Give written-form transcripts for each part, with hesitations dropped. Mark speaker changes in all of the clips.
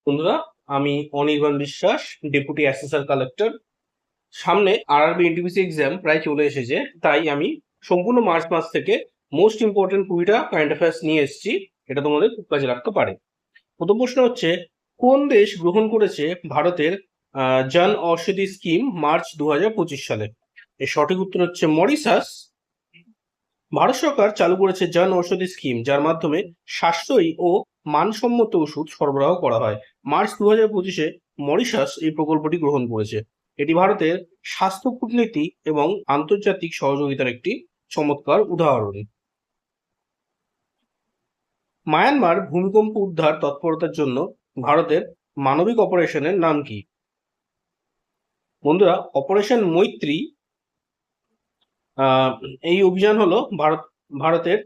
Speaker 1: বন্ধুরা, আমি অনির্বাণ বিশ্বাস, ডেপুটি অ্যাসেসর কালেক্টর। সামনে আরআরবি এনটিপিসি এক্সাম প্রায় চলে এসেছে, তাই আমি সম্পূর্ণ মার্চ মাস থেকে মোস্ট ইম্পর্টেন্ট 20টা কারেন্ট অ্যাফেয়ার্স নিয়ে এসেছি। এটা তোমাদের খুব কাজে লাগতে পারে। প্রথম প্রশ্ন হচ্ছে, কোন দেশ গ্রহণ করেছে ভারতের জন ঔষধি স্কিম মার্চ 2025 সালে? এর সঠিক উত্তর হচ্ছে মরিশাস। ভারত সরকার চালু করেছে জন ঔষধি স্কিম, যার মাধ্যমে সাশ্রয়ী ও মানসম্মত ওষুধ সরবরাহ করা হয়। মার্চ 2025-এ মরিশাস এই প্রকল্পটি গ্রহণ করেছে। এটি ভারতের স্বাস্থ্য কূটনীতি এবং আন্তর্জাতিক সহযোগিতার একটি চমৎকার উদাহরণ। মায়ানমার ভূমিকম্প উদ্ধার তৎপরতার জন্য ভারতের মানবিক অপারেশনের নাম কি? বন্ধুরা, অপারেশন মৈত্রী এই অভিযান হলো ভারতের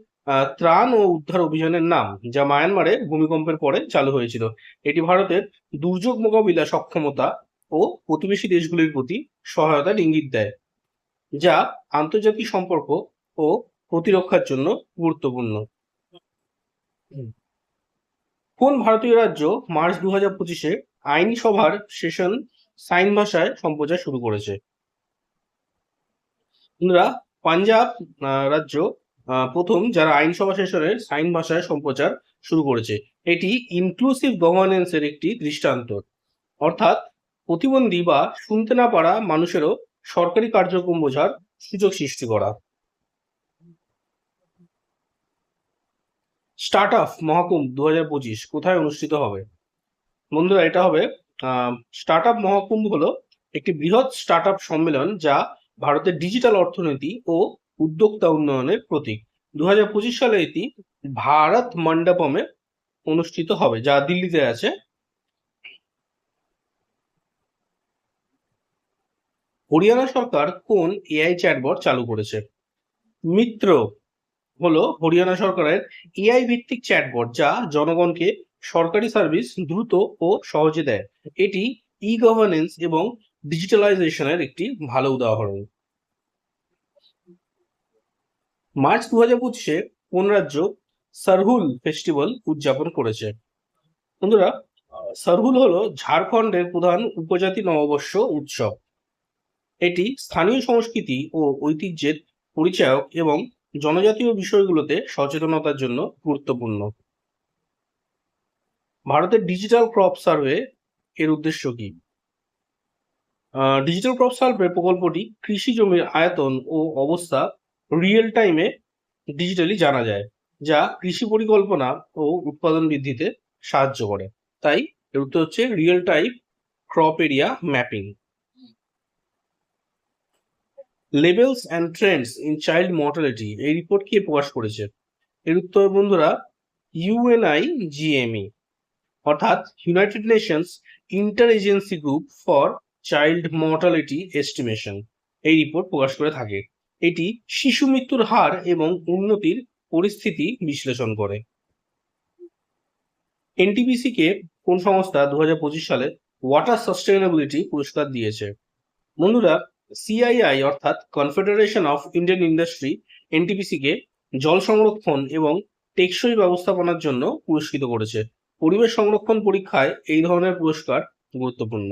Speaker 1: ত্রাণ ও উদ্ধার অভিযানের নাম, যা মায়ানমারে ভূমিকম্পের পরে চালু হয়েছিল। এটি ভারতের দুর্যোগ মোকাবিলা সক্ষমতা ও প্রতিবেশী দেশগুলির প্রতি সহায়তার ইঙ্গিত দেয়, যা আন্তর্জাতিক সম্পর্ক ও প্রতিরক্ষার জন্য গুরুত্বপূর্ণ। কোন ভারতীয় রাজ্য মার্চ 2025-এ আইনসভার সেশন সাইন ভাষায় সম্প্রচার শুরু করেছে? বন্ধুরা, পাঞ্জাব রাজ্য প্রথম যারা আইনসভা সেশনের সাইন ভাষায় সম্প্রচার শুরু করেছে। এটি ইনক্লুসিভ গভর্নেন্সের একটি দৃষ্টান্ত, অর্থাৎ প্রতিবন্ধী বা শুনতে না পারা মানুষেরও সরকারি কার্যক্রম বোঝার সুযোগ সৃষ্টি করা। স্টার্ট আপ মহাকুম্ভ 2025 কোথায় অনুষ্ঠিত হবে? বন্ধুরা, এটা হবে স্টার্ট আপ মহাকুম্ভ হলো একটি বৃহৎ স্টার্ট আপ সম্মেলন, যা ভারতের ডিজিটাল অর্থনীতি ও উদ্যোক্তা উন্নয়নের প্রতীক। 2025 সালে এটি ভারত মণ্ডপমে অনুষ্ঠিত হবে, যা দিল্লিতে আছে। হরিয়ানা সরকার কোন এআই চ্যাটবট চালু করেছে? মিত্র হলো হরিয়ানা সরকারের এআই ভিত্তিক চ্যাটবট, যা জনগণকে সরকারি সার্ভিস দ্রুত ও সহজে দেয়। এটি ই গভর্নেন্স এবং ডিজিটালাইজেশনের একটি ভালো উদাহরণ। মার্চ 2025-এ কোন রাজ্য সরহুল ফেস্টিভ্যাল উদযাপন করেছে? বন্ধুরা, সরহুল হলো ঝাড়খণ্ডের প্রধান উপজাতি নববর্ষ উৎসব। এটি স্থানীয় সংস্কৃতি ও ঐতিহ্যের পরিচায়ক এবং জনজাতীয় বিষয়গুলোতে সচেতনতার জন্য গুরুত্বপূর্ণ। ভারতের ডিজিটাল ক্রপ সার্ভে এর উদ্দেশ্য কি? ডিজিটাল ক্রপ সার্ভে প্রকল্পটি কৃষি জমির আয়তন ও অবস্থা রিয়েল টাইমে ডিজিটালি জানা যায়, যা কৃষি পরিকল্পনা ও উৎপাদন বৃদ্ধিতে সাহায্য করে। তাই এর উত্তর হচ্ছে real time crop area mapping. Levels and Trends in child mortality এই রিপোর্ট কে প্রকাশ করেছে? এর উত্তর বন্ধুরা ইউএনআইজিএমই, অর্থাৎ United Nations inter agency group for child mortality estimation এই রিপোর্ট প্রকাশ করে থাকে। এটি শিশু মৃত্যুর হার এবং উন্নতির পরিস্থিতি বিশ্লেষণ করে। এনটিপিসি কে কোন সংস্থা 2025 সালে ওয়াটার সাস্টেইনেবিলিটি পুরস্কার দিয়েছে? বন্ধুরা, সিআইআই অর্থাৎ Confederation of Indian Industry NTPC কে জল সংরক্ষণ এবং টেকসই ব্যবস্থাপনার জন্য পুরস্কৃত করেছে। পরিবেশ সংরক্ষণ পরীক্ষায় এই ধরনের পুরস্কার গুরুত্বপূর্ণ।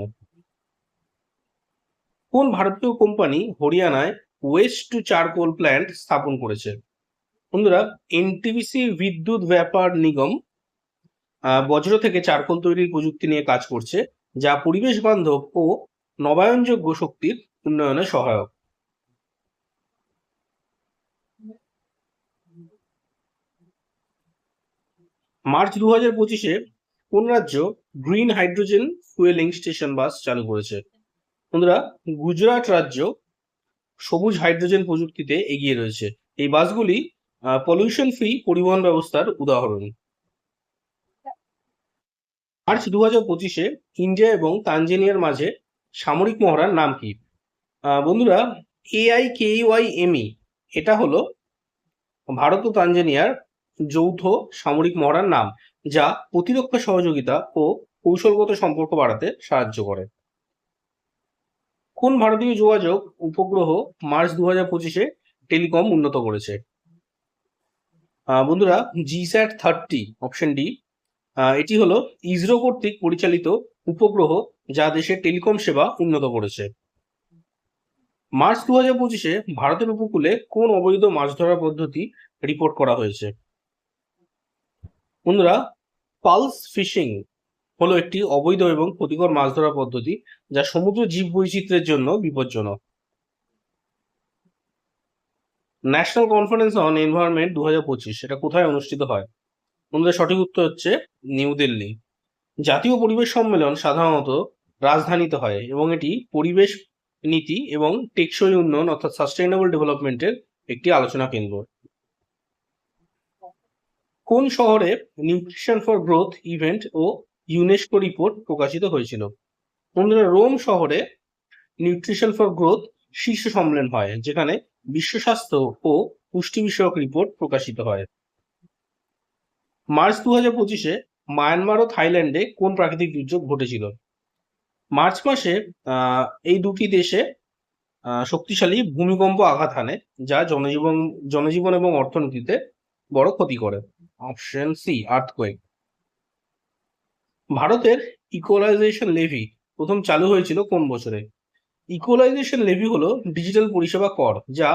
Speaker 1: কোন ভারতীয় কোম্পানি হরিয়ানায় ওয়েস্ট টু চারকোল প্ল্যান্ট স্থাপন করেছে? বন্ধুরা, এনটিপিসি বিদ্যুৎ ব্যাপার নিগম বজ্র থেকে চারকোল তৈরির প্রযুক্তি নিয়ে কাজ করছে, যা পরিবেশ বান্ধব ও নবায়নযোগ্য শক্তির উন্নয়নে সহায়ক। মার্চ 2025-এ কোন রাজ্য গ্রিন হাইড্রোজেন ফুয়েলিং স্টেশন বাস চালু করেছে? বন্ধুরা, গুজরাট রাজ্য সবুজ হাইড্রোজেন প্রযুক্তিতে এগিয়ে রয়েছে। এই বাসগুলি পলিউশন ফ্রি পরিবহন ব্যবস্থার উদাহরণ। মার্চ 2025-এ ইন্ডিয়া এবং তানজানিয়ার মাঝে সামরিক মহড়ার নাম কি? বন্ধুরা, AIKYME এটা হলো ভারত ও তানজানিয়ার যৌথ সামরিক মহড়ার নাম, যা প্রতিরক্ষা সহযোগিতা ও কৌশলগত সম্পর্ক বাড়াতে সাহায্য করে। কোন ভারতীয় যোগাযোগ উপগ্রহ মার্চ 2025-এ টেলিকম উন্নত করেছে? বন্ধুরা, GSAT 30 অপশন ডি। এটি হলো ইসরো কর্তৃক পরিচালিত উপগ্রহ যা দেশের টেলিকম সেবা উন্নত করেছে। মার্চ 2025-এ ভারতের উপকূলে কোন অবৈধ মাছ ধরার পদ্ধতি রিপোর্ট করা হয়েছে? বন্ধুরা, পালস ফিশিং হলো একটি অবৈধ এবং ক্ষতিকর মাছ ধরার পদ্ধতি যা সমুদ্র জীববৈচিত্র্যের জন্য বিপজ্জনক। ন্যাশনাল কনফারেন্স অন এনভায়রনমেন্ট 2025 এটা কোথায় অনুষ্ঠিত হয়? বন্ধুরা, সঠিক উত্তর হচ্ছে নিউ দিল্লি। জাতীয় পরিবেশ সম্মেলন সাধারণত রাজধানীতে হয় এবং এটি পরিবেশ নীতি এবং টেকসই উন্নয়ন অর্থাৎ সাস্টেইনেবল ডেভেলপমেন্টের একটি আলোচনা কেন্দ্র। কোন শহরে নিউট্রিশন ফর গ্রোথ ইভেন্ট ও ইউনেস্কো রিপোর্ট প্রকাশিত হয়েছিল? বন্ধুরা, রোম শহরে নিউট্রিশন ফর গ্রোথ শীর্ষ সম্মেলন হয় যেখানে বিশ্ব স্বাস্থ্য ও পুষ্টি বিষয়ক রিপোর্ট প্রকাশিত হয়। মার্চ 2025-এ মায়ানমার ও থাইল্যান্ডে কোন প্রাকৃতিক দুর্যোগ ঘটেছিল? মার্চ মাসে এই দুটি দেশে শক্তিশালী ভূমিকম্প আঘাত হানে যা জনজীবন এবং অর্থনীতিতে বড় ক্ষতি করে। Option C, earthquake. ভারতের ইকুয়ালাইজেশন লেভি প্রথম চালু হয়েছিল কোন বছরে? ইকুয়ালাইজেশন লেভি হলো ডিজিটাল পরিষেবা কর যা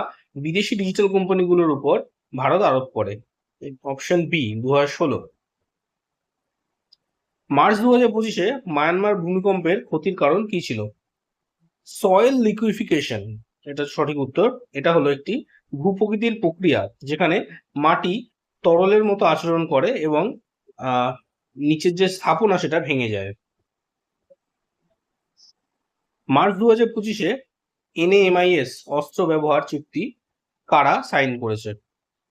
Speaker 1: বিদেশি ডিজিটাল কোম্পানিগুলোর উপর ভারত আরোপ করে। Option B, 2016। মার্চ 2025-এ মায়ানমার ভূমিকম্পের ক্ষতির কারণ কি ছিল? সয়েল লিকুইফিকেশন এটা সঠিক উত্তর। এটা হলো একটি ভূপ্রকৃতির প্রক্রিয়া যেখানে মাটি তরলের মতো আচরণ করে এবং নিচের যে স্থাপনা সেটা ভেঙে যায়। মার্চ 2025-এ NAMIS অস্ত্র ব্যবহার চুক্তি কারা সাইন করেছে?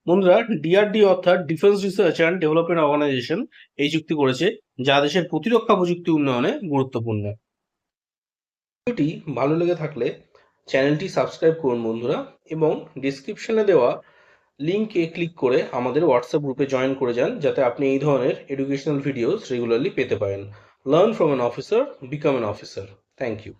Speaker 1: বন্ধুরা, DRDO অর্থাৎ defence research and development organisation এই চুক্তি করেছে যা দেশের প্রতিরক্ষা প্রযুক্তি উন্নয়নে গুরুত্বপূর্ণ। ভিডিওটি ভালো লেগে থাকলে চ্যানেলটি সাবস্ক্রাইব করুন বন্ধুরা, এবং ডিসক্রিপশনে দেওয়া লিঙ্কে ক্লিক করে আমাদের হোয়াটসঅ্যাপ গ্রুপে জয়েন করে যান যাতে আপনি এই ধরনের এডুকেশনাল ভিডিওস রেগুলারলি পেতে পারেন। Learn from an officer, become an officer. Thank you.